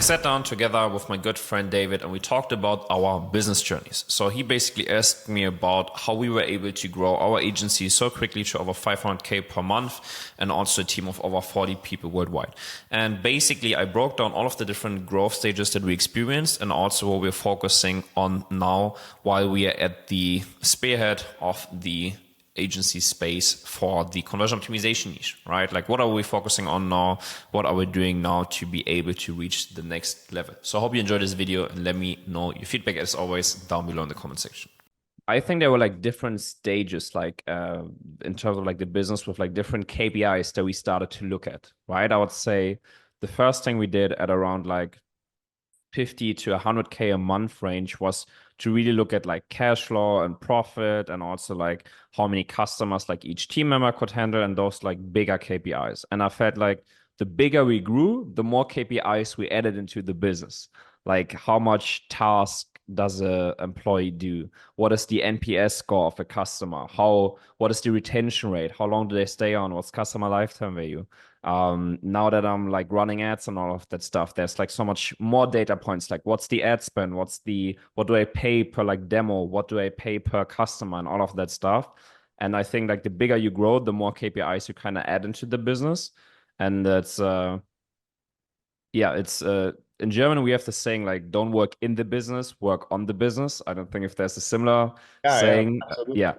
sat down together with my good friend David and we talked about our business journeys. So he basically asked me about how we were able to grow our agency so quickly to over 500K per month and also a team of over 40 people worldwide. And basically I broke down all of the different growth stages that we experienced and also what we're focusing on now while we are at the spearhead of the agency space for the conversion optimization niche, right? Like what are we focusing on now? What are we doing now to be able to reach the next level? So I hope you enjoyed this video and let me know your feedback as always down below in the comment section. I think there were like different stages, like in terms of like the business with like different KPIs that we started to look at, right? I would say the first thing we did at around like 50 to 100K a month range was to really look at like cash flow and profit and also like how many customers like each team member could handle and those like bigger KPIs. And I felt like the bigger we grew, the more KPIs we added into the business. Like how much task does a employee do? What is the NPS score of a customer? What is the retention rate? How long do they stay on? What's customer lifetime value? Now that I'm like running ads and all of that stuff, there's like so much more data points. Like what's the ad spend? What do I pay per like demo? What do I pay per customer and all of that stuff? And I think like the bigger you grow, the more KPIs you kind of add into the business. And that's, in German, we have the saying like, don't work in the business, work on the business. I don't think if there's a similar saying. Yeah.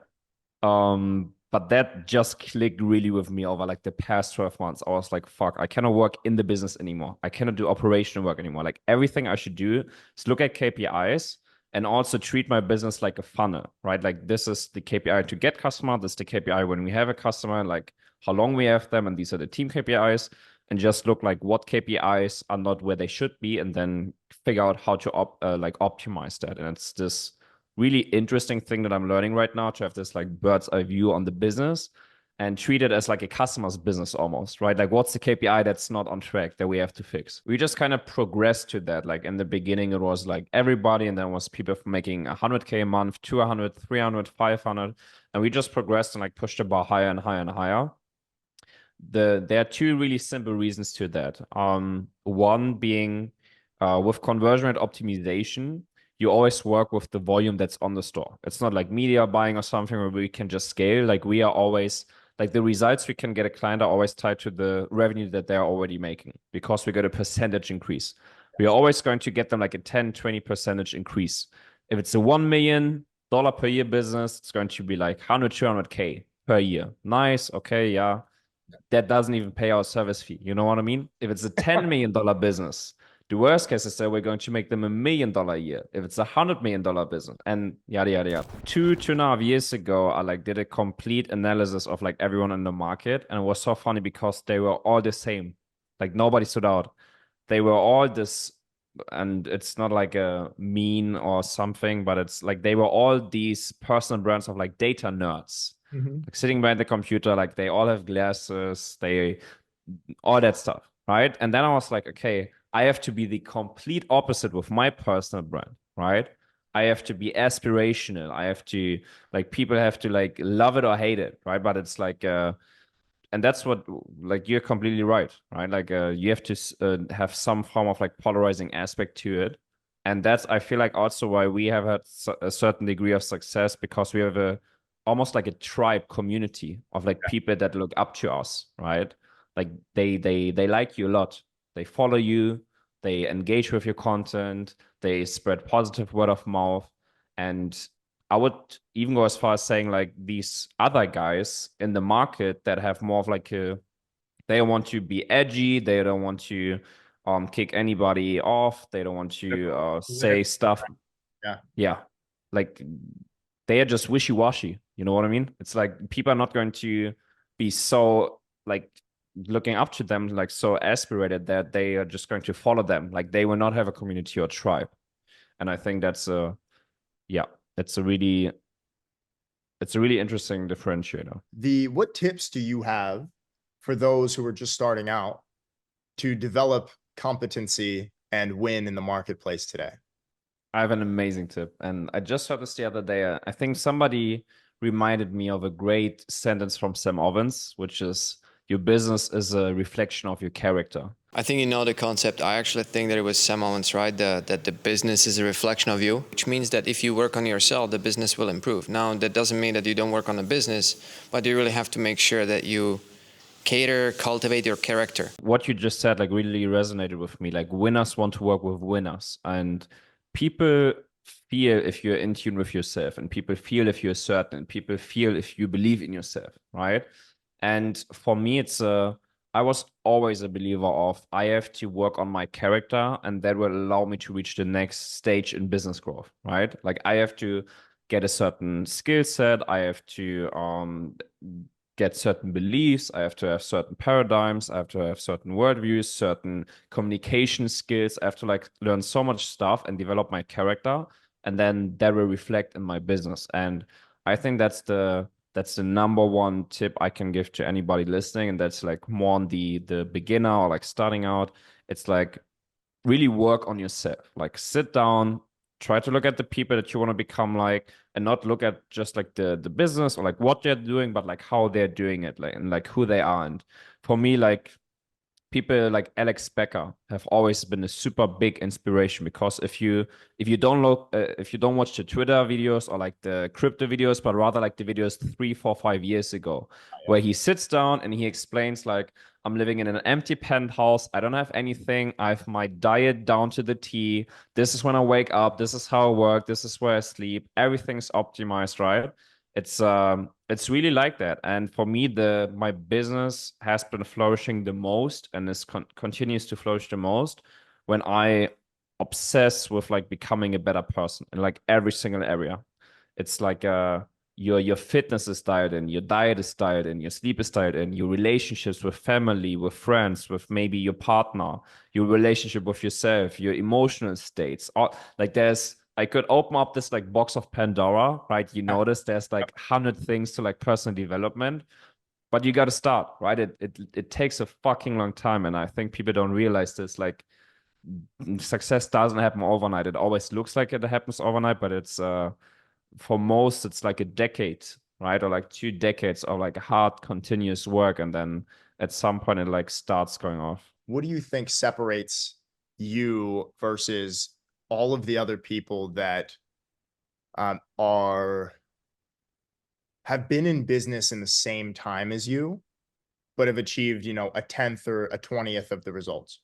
But that just clicked really with me over like the past 12 months. I was like, fuck, I cannot work in the business anymore. I cannot do operational work anymore. Like everything I should do is look at KPIs and also treat my business like a funnel, right? Like this is the KPI to get customer. This is the KPI when we have a customer, like how long we have them. And these are the team KPIs. And just look like what KPIs are not where they should be and then figure out how to optimize that. And it's this really interesting thing that I'm learning right now to have this like bird's eye view on the business and treat it as like a customer's business almost, right? Like what's the KPI that's not on track that we have to fix? We just kind of progressed to that. Like in the beginning, it was like everybody, and then was people making 100K a month, 200, 300, 500. And we just progressed and like pushed the bar higher and higher and higher. There are two really simple reasons to that. One being with conversion rate optimization, you always work with the volume that's on the store. It's not like media buying or something where we can just scale. Like we are always like the results we can get a client are always tied to the revenue that they're already making because we get a percentage increase. We are always going to get them like a 10, 20% increase. If it's a $1 million per year business, it's going to be like 100, 200K per year. Nice. Okay. Yeah. That doesn't even pay our service fee. You know what I mean? If it's a $10 million business, the worst case is that we're going to make them $1 million a year. If it's a $100 million business and yada, yada, yada. 2.5 years ago, I like did a complete analysis of like everyone in the market. And it was so funny because they were all the same. Like nobody stood out. They were all this, and it's not like a mean or something, but it's like they were all these personal brands of like data nerds. Like sitting behind the computer, like they all have glasses, all that stuff, right? And then I was like, okay, I have to be the complete opposite with my personal brand, right? I have to be aspirational. I have to like people have to like love it or hate it, right? But it's like, and that's what like you're completely right? Like you have to have some form of like polarizing aspect to it, and that's I feel like also why we have had a certain degree of success because we have almost like a tribe community of like people that look up to us, right? Like they like you a lot. They follow you, they engage with your content, they spread positive word of mouth. And I would even go as far as saying like these other guys in the market that have more of like they want to be edgy, they don't want to kick anybody off, they don't want to say stuff. Yeah. Like they are just wishy-washy. You know what I mean? It's like people are not going to be so like looking up to them, like so aspirated that they are just going to follow them. Like they will not have a community or tribe. And I think that's it's a really interesting differentiator. What tips do you have for those who are just starting out to develop competency and win in the marketplace today? I have an amazing tip, and I just heard this the other day. I think somebody reminded me of a great sentence from Sam Ovens, which is, your business is a reflection of your character. I think you know the concept. I actually think that it was Sam Owens, right? That the business is a reflection of you, which means that if you work on yourself, the business will improve. Now, that doesn't mean that you don't work on the business, but you really have to make sure that you cater, cultivate your character. What you just said, like, really resonated with me. Like, winners want to work with winners, and people feel if you're in tune with yourself, and people feel if you're certain, and people feel if you believe in yourself, right? And for me, I was always a believer of I have to work on my character, and that will allow me to reach the next stage in business growth, right? Like, I have to get a certain skill set. I have to get certain beliefs. I have to have certain paradigms. I have to have certain worldviews, certain communication skills. I have to like learn so much stuff and develop my character, and then that will reflect in my business. And I think that's the number one tip I can give to anybody listening, and that's like more on the beginner or like starting out. It's like really work on yourself. Like sit down, try to look at the people that you want to become like, and not look at just like the business or like what they're doing, but like how they're doing it, like and like who they are. And for me, like people like Alex Becker have always been a super big inspiration, because if you don't look if you don't watch the Twitter videos or like the crypto videos, but rather like the videos 3, 4, 5 years ago, where he sits down and he explains like, I'm living in an empty penthouse, I don't have anything, I have my diet down to the T, this is when I wake up, this is how I work, this is where I sleep, everything's optimized, right? It's really like that. And for me, the my business has been flourishing the most, and is continues to flourish the most when I obsess with like becoming a better person in like every single area. It's like your fitness is dialed in, your diet is dialed in, your sleep is dialed in, your relationships with family, with friends, with maybe your partner, your relationship with yourself, your emotional states. All, like there's I could open up this like box of Pandora, right? You notice there's like 100 things to like personal development, but you got to start, right? It takes a fucking long time, and I think people don't realize this. Like success doesn't happen overnight. It always looks like it happens overnight, but it's for most it's like a decade, right? Or like 2 decades of like hard continuous work, and then at some point it like starts going off. What do you think separates you versus all of the other people that are have been in business in the same time as you, but have achieved, a 10th or a 20th of the results?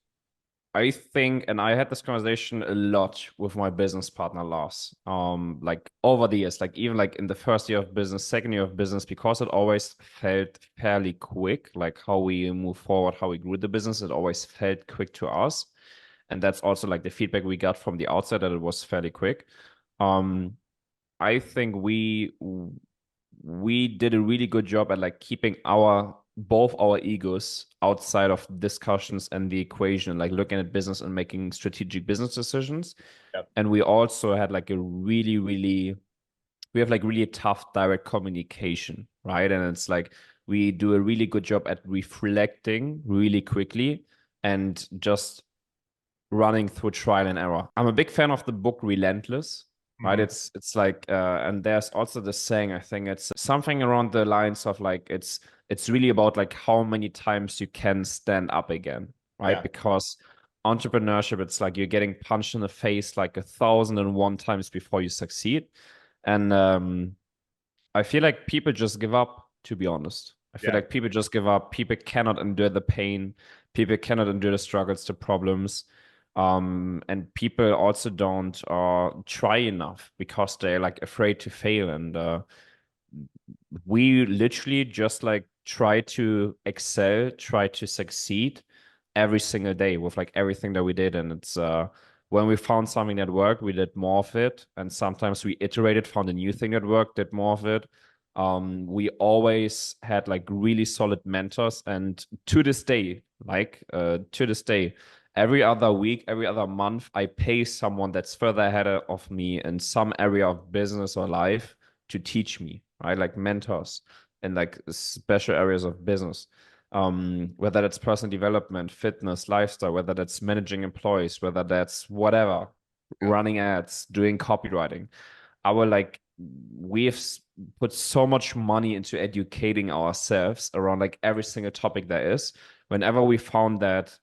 I think, and I had this conversation a lot with my business partner Lars, like over the years, like even like in the first year of business, second year of business, because it always felt fairly quick, like how we move forward, how we grew the business, it always felt quick to us. And that's also like the feedback we got from the outside, that it was fairly quick. Um, I think we did a really good job at like keeping both our egos outside of discussions and the equation, like looking at business and making strategic business decisions. Yep. And we also had like we have like really tough direct communication, right? And it's like we do a really good job at reflecting really quickly and just running through trial and error. I'm a big fan of the book Relentless, right? Mhm. It's like and there's also the saying, I think it's something around the lines of like it's really about like how many times you can stand up again, right? Yeah. Because entrepreneurship, it's like you're getting punched in the face like 1,001 times before you succeed. And I feel like people just give up, to be honest. I feel Yeah. like people just give up. People cannot endure the pain. People cannot endure the struggles, the problems. And people also don't try enough because they're like afraid to fail. And we literally just like try to excel, try to succeed every single day with like everything that we did. And it's when we found something that worked, we did more of it. And sometimes we iterated, found a new thing that worked, did more of it. We always had like really solid mentors, and to this day, every other week, every other month, I pay someone that's further ahead of me in some area of business or life to teach me, right? Like mentors in like special areas of business. Whether that's personal development, fitness, lifestyle, whether that's managing employees, whether that's whatever, Yeah. running ads, doing copywriting. Our like we've put so much money into educating ourselves around like every single topic there is. Whenever we found that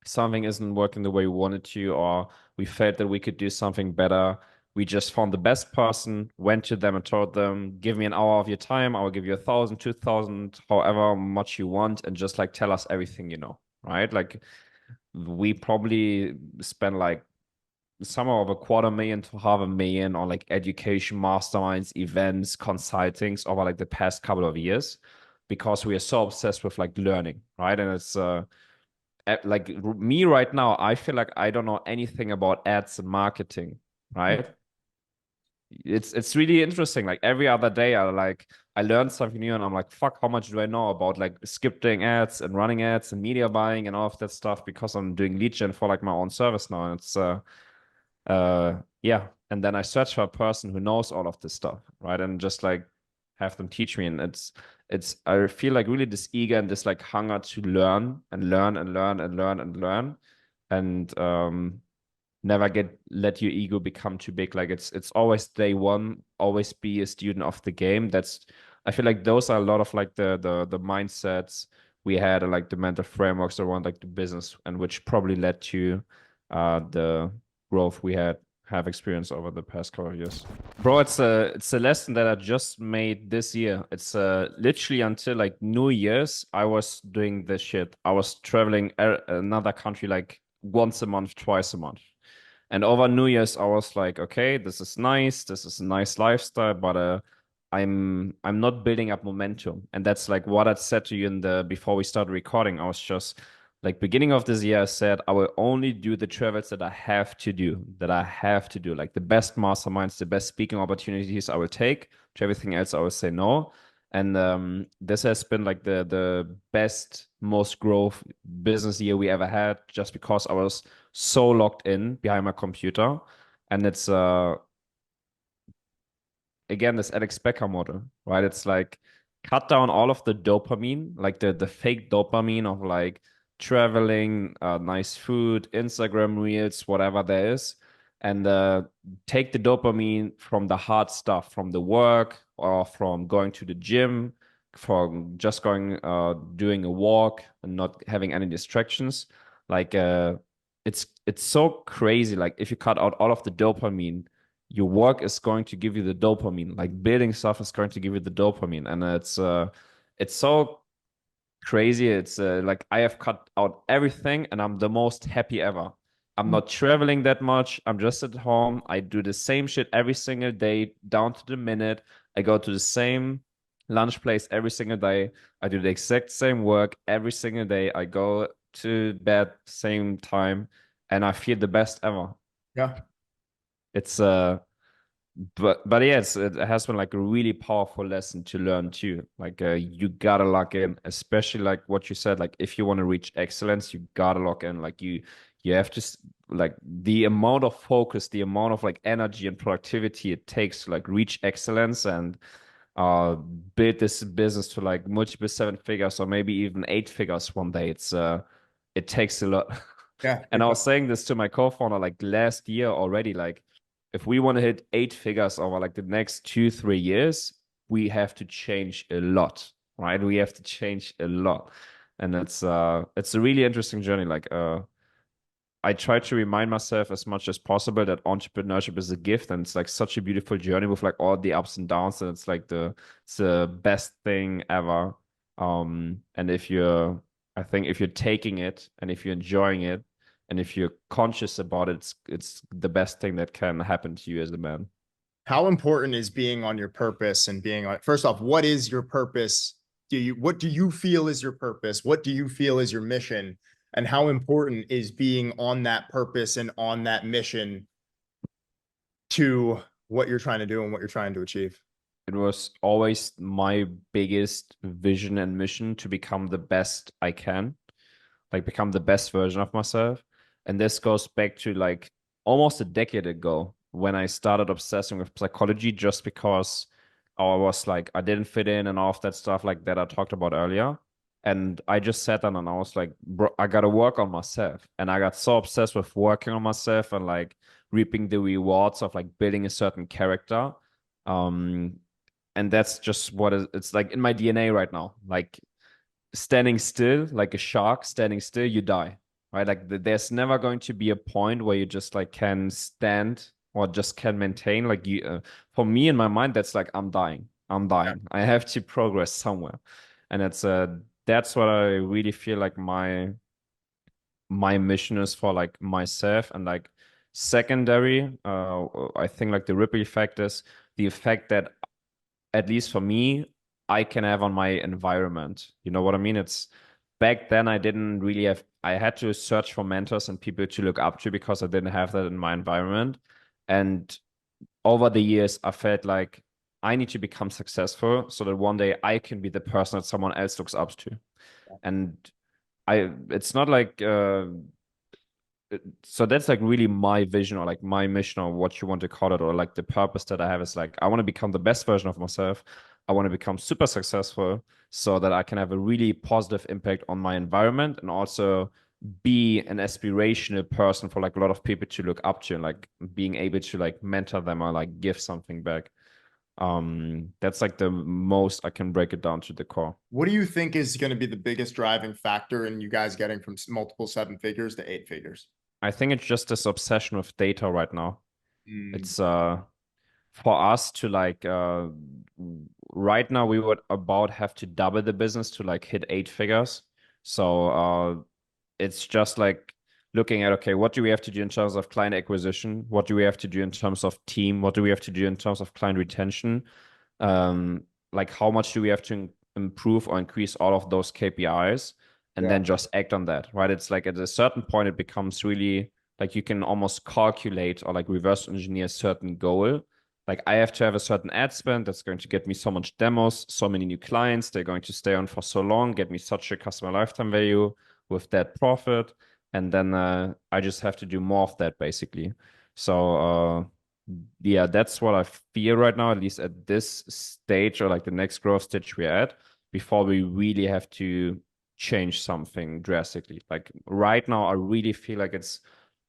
something isn't working the way we wanted to, or we felt that we could do something better, we just found the best person, went to them and told them, give me an hour of your time, I will give you 1,000, 2,000, however much you want, and just like tell us everything you know, right? Like we probably spent like somewhere of 250,000 to 500,000 on like education, masterminds, events, consultings over like the past couple of years, because we are so obsessed with like learning, right? And it's like me right now, I feel like I don't know anything about ads and marketing, right? It's really interesting. Like every other day, I learn something new, and I'm like, fuck, how much do I know about like scripting ads and running ads and media buying and all of that stuff, because I'm doing lead gen for like my own service now. And it's yeah. And then I search for a person who knows all of this stuff, right? And just like have them teach me. And it's I feel like really this eager and this like hunger to learn and learn and learn and learn and learn. And never let your ego become too big. Like it's always day one, always be a student of the game. I feel like those are a lot of like the mindsets we had, and like the mental frameworks around like the business, and which probably led to the growth we have experienced over the past couple of years. Bro, it's a lesson that I just made this year. It's literally until like New Year's, I was doing this shit. I was traveling another country like once a month, twice a month. And over New Year's, I was like, okay, this is nice. This is a nice lifestyle, but I'm not building up momentum. And that's like what I said to you in the before we started recording. I was just like beginning of this year, I said I will only do the travels that I have to do, like the best masterminds, the best speaking opportunities I will take. To everything else, I will say no. And this has been like the best, most growth business year we ever had, just because I was so locked in behind my computer. And it's again this Alex Becker model, right? It's like cut down all of the dopamine, like the fake dopamine of like traveling, nice food, Instagram reels, whatever there is, and take the dopamine from the hard stuff, from the work or from going to the gym, from just going doing a walk and not having any distractions. Like it's so crazy. Like if you cut out all of the dopamine, your work is going to give you the dopamine. Like building stuff is going to give you the dopamine, and it's so crazy. It's like I have cut out everything, and I'm the most happy ever. I'm not traveling that much. I'm just at home. I do the same shit every single day, down to the minute. I go to the same lunch place every single day. I do the exact same work every single day. I go to bed same time, and I feel the best ever. Yeah. It's but yes, it has been like a really powerful lesson to learn too. Like you gotta lock in, especially like what you said. Like if you want to reach excellence, you gotta lock in. Like you have to like the amount of focus, the amount of like energy and productivity it takes to like reach excellence and build this business to like multiple seven figures or maybe even eight figures one day. It takes a lot. Yeah. And I was saying this to my co-founder like last year already. Like if we want to hit eight figures over like the next 2-3 years, we have to change a lot, right? We have to change a lot. And it's a really interesting journey. Like I try to remind myself as much as possible that entrepreneurship is a gift, and it's like such a beautiful journey with like all the ups and downs, and it's like it's the best thing ever. And I think if you're taking it and if you're enjoying it and if you're conscious about it, it's the best thing that can happen to you as a man. How important is being on your purpose and being on, first off, what is your purpose? What do you feel is your purpose? What do you feel is your mission? And how important is being on that purpose and on that mission to what you're trying to do and what you're trying to achieve? It was always my biggest vision and mission to become the best I can, like become the best version of myself. And this goes back to like almost a decade ago when I started obsessing with psychology, just because I was like, I didn't fit in and all of that stuff like that I talked about earlier. And I just sat down and I was like, bro, I gotta work on myself. And I got so obsessed with working on myself and like reaping the rewards of like building a certain character. Um, And that's just what it's like in my DNA right now. Like standing still, like a shark, standing still, you die, right? Like there's never going to be a point where you just like can stand or just can maintain. Like for me in my mind, that's like I'm dying. I'm dying. I have to progress somewhere, and that's what I really feel like my mission is for like myself. And like secondary, I think like the ripple effect is the effect that, at least for me, I can have on my environment. You know what I mean? It's back then I didn't really have, I had to search for mentors and people to look up to because I didn't have that in my environment. And over the years, I felt like I need to become successful so that one day I can be the person that someone else looks up to. And it's not like, so that's like really my vision or like my mission or what you want to call it, or like the purpose that I have is like I want to become the best version of myself. I want to become super successful so that I can have a really positive impact on my environment, and also be an aspirational person for like a lot of people to look up to, and like being able to like mentor them or like give something back. That's like the most I can break it down to the core. What do you think is going to be the biggest driving factor in you guys getting from multiple 7 figures to 8 figures? I think it's just this obsession with data right now. It's for us to like right now we would about have to double the business to like hit 8 figures. So it's just like looking at, okay, what do we have to do in terms of client acquisition? What do we have to do in terms of team? What do we have to do in terms of client retention? Like how much do we have to improve or increase all of those KPIs, and then just act on that, right? It's like at a certain point it becomes really like you can almost calculate or like reverse engineer a certain goal. Like I have to have a certain ad spend that's going to get me so much demos, so many new clients, they're going to stay on for so long, get me such a customer lifetime value with that profit. And then I just have to do more of that basically. So yeah, that's what I feel right now, at least at this stage or like the next growth stage we're at, before we really have to change something drastically. Like right now, I really feel like it's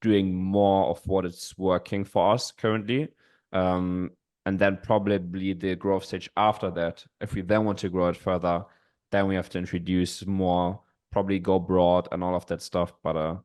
doing more of what it's working for us currently. And then probably the growth stage after that, if we then want to grow it further, then we have to introduce more, probably go broad and all of that stuff. But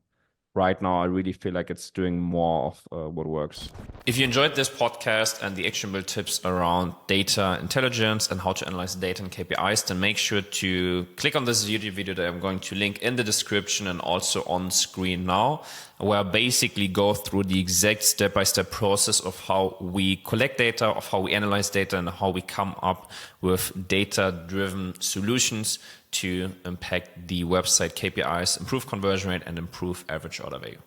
right now, I really feel like it's doing more of what works. If you enjoyed this podcast and the actionable tips around data intelligence and how to analyze data and KPIs, then make sure to click on this YouTube video that I'm going to link in the description and also on screen now, where I basically go through the exact step-by-step process of how we collect data, of how we analyze data, and how we come up with data-driven solutions to impact the website KPIs, improve conversion rate, and improve average order value.